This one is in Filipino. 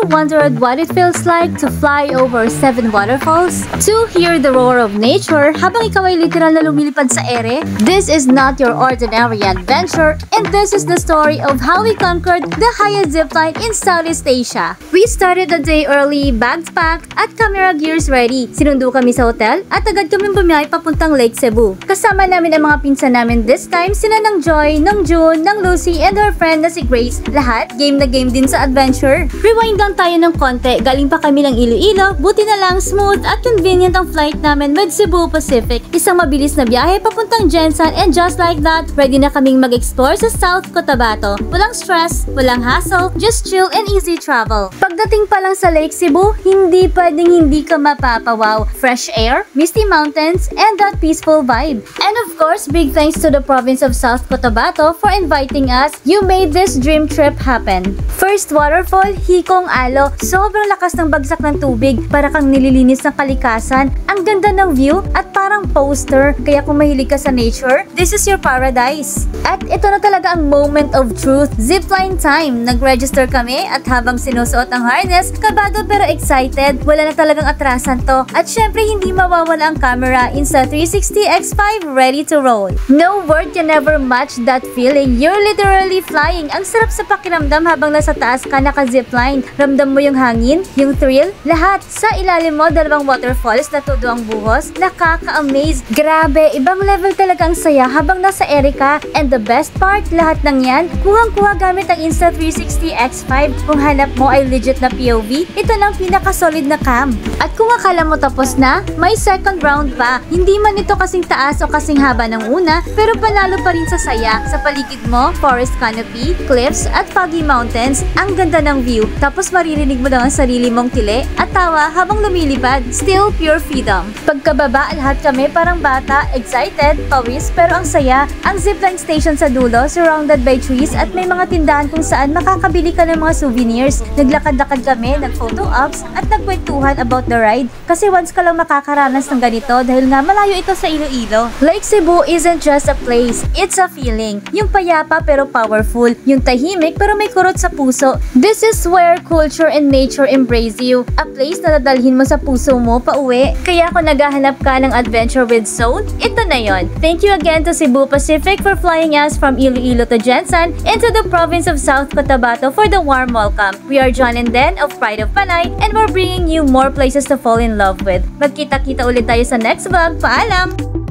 wondered what it feels like to fly over 7 waterfalls? To hear the roar of nature habang ikaw ay literal na lumilipad sa ere? This is not your ordinary adventure, and this is the story of how we conquered the highest zipline in Southeast Asia. We started the day early, bags packed, at camera gears ready. Sinundo kami sa hotel at agad kami bumiyahe papuntang Lake Cebu. Kasama namin ang mga pinsan namin this time, sina ng Joy, ng June, ng Lucy, and her friend na si Grace. Lahat game na game din sa adventure. Rewind lang tayo ng konti, galing pa kami ng Iloilo, buti na lang smooth at convenient ang flight namin with Cebu Pacific. Isang mabilis na biyahe papuntang Gensan, and just like that, ready na kaming mag-explore sa South Cotabato. Walang stress, walang hassle, just chill and easy travel. Pagdating pa lang sa Lake Cebu, hindi pwedeng hindi ka mapapawaw. Fresh air, misty mountains, and that peaceful vibe. And of course, big thanks to the province of South Cotabato for inviting us. You made this dream trip happen. First waterfall, Hikong Alo. Sobrang lakas ng bagsak ng tubig, para kang nililinis ng kalikasan. Ang ganda ng view at parang poster, kaya kung mahilig ka sa nature, this is your paradise. At ito na talaga ang moment of truth, zipline time. Nag-register kami at habang sinusuot ang harness, kabado pero excited, wala na talagang atrasan to. At syempre hindi mawawala ang camera, Insta360 X5 ready to roll. No word can ever match that feeling. You're literally flying. Ang sarap sa pakiramdam habang nasa taas ka naka-zipline. Ramdam mo yung hangin, yung thrill, lahat. Sa ilalim mo, dalawang waterfalls na todo ang buhos. Nakaka-amaze. Grabe, ibang level talaga ang saya habang nasa Erika. And the best part, lahat ng yan, kuhang-kuha gamit ang Insta360 X5. Kung hanap mo ay legit na POV, ito na ang pinaka-solid na cam. At kung akala mo tapos na, may second round pa. Hindi man ito kasing taas o kasing haba ng una, pero panalo pa rin sa saya. Sa paligid mo, forest canopy, cliffs, at foggy mountains. Ang ganda ng view. Tapos maririnig mo lang ang sarili mong tili at tawa habang lumilipad. Still pure freedom. Pagkababa, lahat kami parang bata, excited, pawis, pero ang saya. Ang zipline station sa dulo, surrounded by trees, at may mga tindahan kung saan makakabili ka ng mga souvenirs. Naglakad-lakad kami, nag-photo ops, at nagkwentuhan about the ride. Kasi once ka lang makakaranas ng ganito dahil nga malayo ito sa Iloilo. Lake Cebu isn't just a place, it's a feeling. Yung payapa pero powerful, yung tahimik pero may kurot sa puso. This is where culture and nature embrace you. A place na dadalhin mo sa puso mo pa uwi. Kaya kung naghahanap ka ng adventure with soul, ito na yon. Thank you again to Cebu Pacific for flying us from Iloilo to Gensan into the province of South Cotabato for the warm welcome. We are John and Den of Pride of Panay, and we're bringing you more places to fall in love with. Magkita-kita ulit tayo sa next vlog. Paalam!